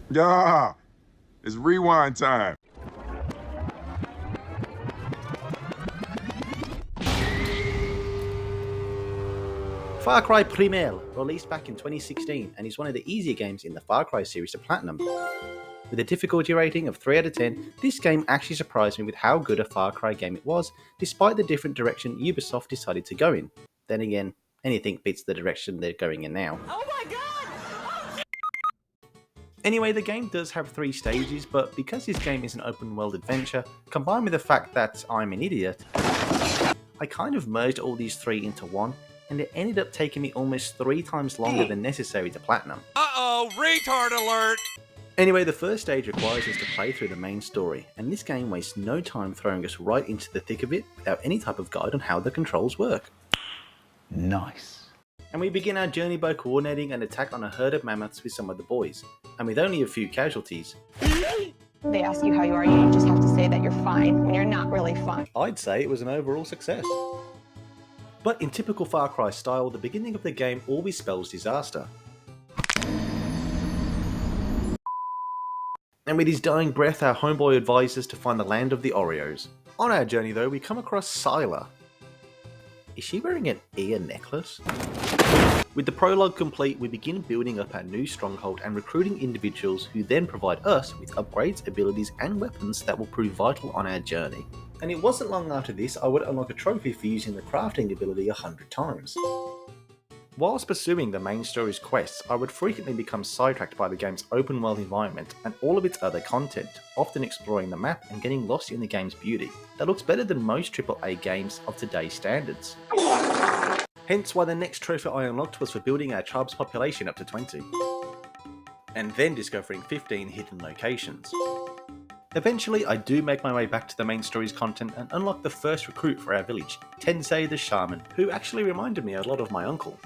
Yeah, it's rewind time. Far Cry Primal released back in 2016 and is one of the easier games in the Far Cry series to platinum. With a difficulty rating of 3 out of 10, this game actually surprised me with how good a Far Cry game it was, despite the different direction Ubisoft decided to go in. Then again, anything beats the direction they're going in now. Oh my god! Anyway, the game does have 3 stages, but because this game is an open world adventure, combined with the fact that I'm an idiot, I kind of merged all these 3 into one, and it ended up taking me almost 3 times longer than necessary to platinum. Uh-oh, retard alert! Anyway, the first stage requires us to play through the main story, and this game wastes no time throwing us right into the thick of it without any type of guide on how the controls work. Nice. And we begin our journey by coordinating an attack on a herd of mammoths with some of the boys, and with only a few casualties. They ask you how you are, you just have to say that you're fine when you're not really fine. I'd say it was an overall success. But in typical Far Cry style, the beginning of the game always spells disaster. And with his dying breath, our homeboy advises to find the land of the Oreos. On our journey though, we come across Scylla. Is she wearing an ear necklace? With the prologue complete, we begin building up our new stronghold and recruiting individuals who then provide us with upgrades, abilities and weapons that will prove vital on our journey. And it wasn't long after this I would unlock a trophy for using the crafting ability 100 times. Whilst pursuing the main story's quests, I would frequently become sidetracked by the game's open world environment and all of its other content, often exploring the map and getting lost in the game's beauty, that looks better than most AAA games of today's standards. Hence why the next trophy I unlocked was for building our tribe's population up to 20, and then discovering 15 hidden locations. Eventually, I do make my way back to the main story's content and unlock the first recruit for our village, Tensei the Shaman, who actually reminded me a lot of my uncle.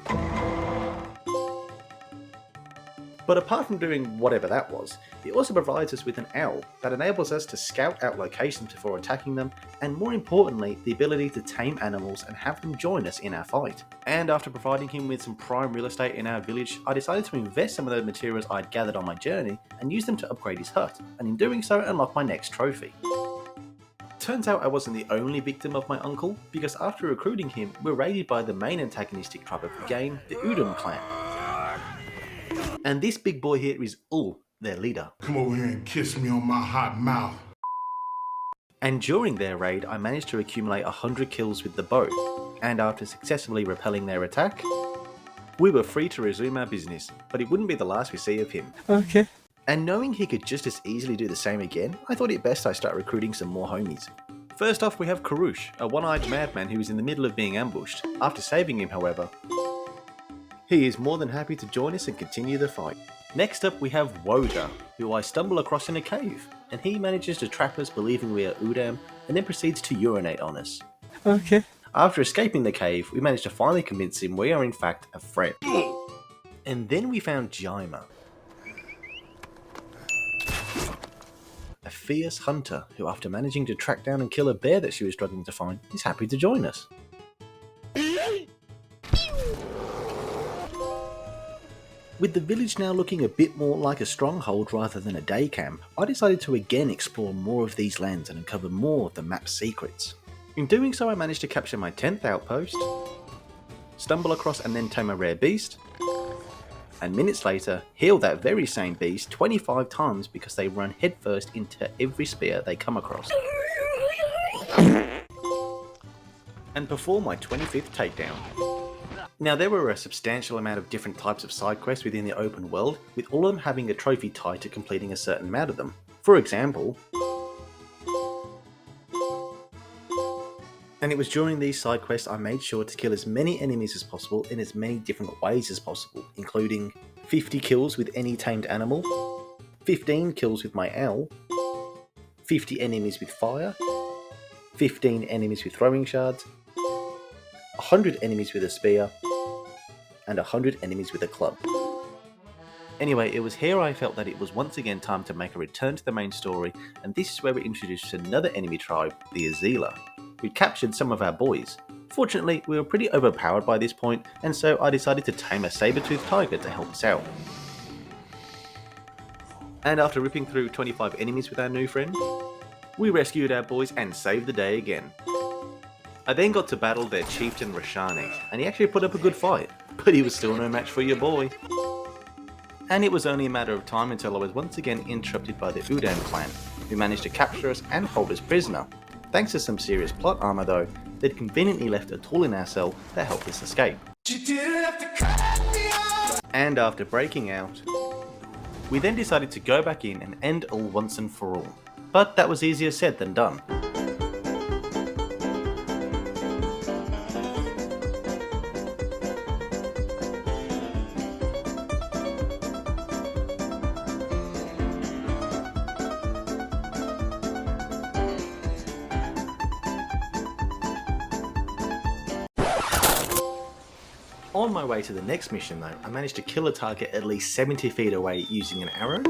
But apart from doing whatever that was, it also provides us with an owl that enables us to scout out locations before attacking them, and more importantly, the ability to tame animals and have them join us in our fight. And after providing him with some prime real estate in our village, I decided to invest some of the materials I'd gathered on my journey and use them to upgrade his hut, and in doing so unlock my next trophy. Turns out I wasn't the only victim of my uncle, because after recruiting him, we were raided by the main antagonistic tribe of the game, the Udon clan. And this big boy here is Ul, their leader. Come over here and kiss me on my hot mouth. And during their raid, I managed to accumulate 100 kills with the bow, and after successfully repelling their attack, we were free to resume our business, but it wouldn't be the last we see of him. Okay. And knowing he could just as easily do the same again, I thought it best I start recruiting some more homies. First off, we have Karush, a one-eyed madman who is in the middle of being ambushed. After saving him, however, he is more than happy to join us and continue the fight. Next up we have Woga, who I stumble across in a cave, and he manages to trap us believing we are Udam, and then proceeds to urinate on us. Okay. After escaping the cave, we manage to finally convince him we are in fact a friend. And then we found Jaima, a fierce hunter who, after managing to track down and kill a bear that she was struggling to find, is happy to join us. With the village now looking a bit more like a stronghold rather than a day camp, I decided to again explore more of these lands and uncover more of the map's secrets. In doing so, I managed to capture my 10th outpost, stumble across and then tame a rare beast, and minutes later, heal that very same beast 25 times because they run headfirst into every spear they come across. And perform my 25th takedown. Now, there were a substantial amount of different types of side quests within the open world, with all of them having a trophy tied to completing a certain amount of them. For example, and it was during these side quests I made sure to kill as many enemies as possible in as many different ways as possible, including 50 kills with any tamed animal, 15 kills with my owl, 50 enemies with fire, 15 enemies with throwing shards, 100 enemies with a spear, and 100 enemies with a club. Anyway, it was here I felt that it was once again time to make a return to the main story, and this is where we're introduced to another enemy tribe, the Azila, who captured some of our boys. Fortunately, we were pretty overpowered by this point, and so I decided to tame a saber-toothed tiger to help us out. And after ripping through 25 enemies with our new friend, we rescued our boys and saved the day again. I then got to battle their chieftain Rashani, and he actually put up a good fight, but he was still no match for your boy. And it was only a matter of time until I was once again interrupted by the Udan clan, who managed to capture us and hold us prisoner. Thanks to some serious plot armor though, they'd conveniently left a tool in our cell that helped us escape. And after breaking out, we then decided to go back in and end all once and for all. But that was easier said than done. On my way to the next mission though, I managed to kill a target at least 70 feet away using an arrow,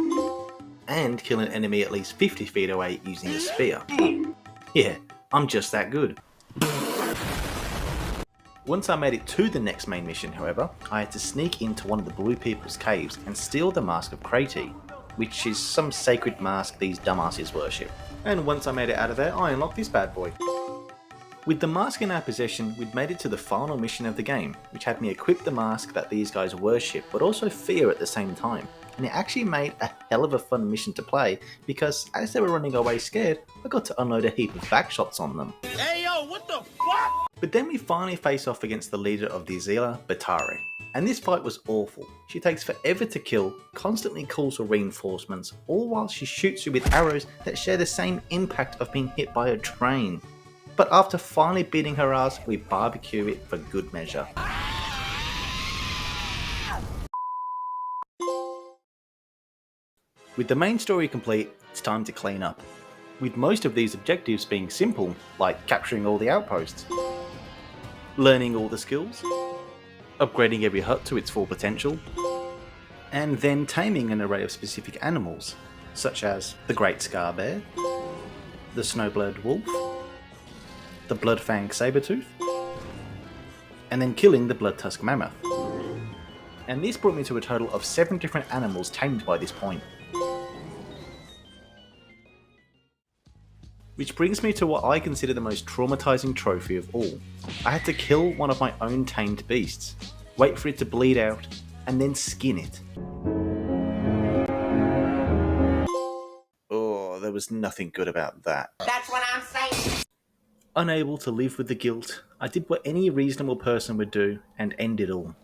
and kill an enemy at least 50 feet away using a spear. Yeah, I'm just that good. Once I made it to the next main mission however, I had to sneak into one of the Blue People's caves and steal the Mask of Krati, which is some sacred mask these dumbasses worship. And once I made it out of there, I unlocked this bad boy. With the mask in our possession, we'd made it to the final mission of the game, which had me equip the mask that these guys worship, but also fear at the same time. And it actually made a hell of a fun mission to play, because as they were running away scared, I got to unload a heap of backshots on them. Hey yo, what the fuck? But then we finally face off against the leader of the Azila, Batari. And this fight was awful. She takes forever to kill, constantly calls for reinforcements, all while she shoots you with arrows that share the same impact of being hit by a train. But after finally beating her ass, we barbecue it for good measure. With the main story complete, it's time to clean up. With most of these objectives being simple, like capturing all the outposts, learning all the skills, upgrading every hut to its full potential, and then taming an array of specific animals, such as the Great Scar Bear, the Snowblood Wolf, the Bloodfang Sabertooth, and then killing the Bloodtusk Mammoth. And this brought me to a total of 7 different animals tamed by this point. Which brings me to what I consider the most traumatizing trophy of all. I had to kill one of my own tamed beasts, wait for it to bleed out, and then skin it. Oh, there was nothing good about that. That's what I'm saying. Unable to live with the guilt, I did what any reasonable person would do and end it all.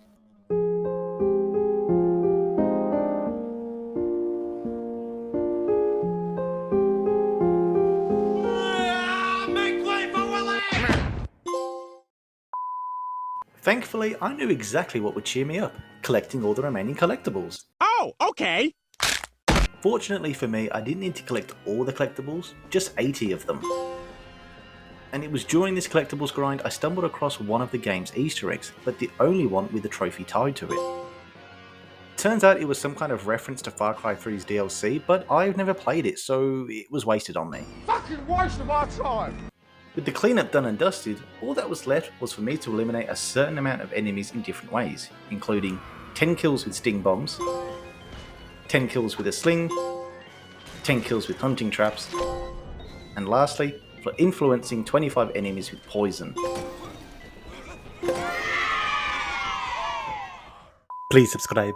Make way for Willie! Thankfully, I knew exactly what would cheer me up, collecting all the remaining collectibles. Oh, okay. Fortunately for me, I didn't need to collect all the collectibles, just 80 of them. And it was during this collectibles grind I stumbled across one of the game's Easter eggs, but the only one with the trophy tied to it. Turns out it was some kind of reference to Far Cry 3's DLC, but I've never played it, so it was wasted on me. Fucking waste of our time. With the cleanup done and dusted, all that was left was for me to eliminate a certain amount of enemies in different ways, including 10 kills with sting bombs, 10 kills with a sling, 10 kills with hunting traps, and lastly, for influencing 25 enemies with poison. Please subscribe.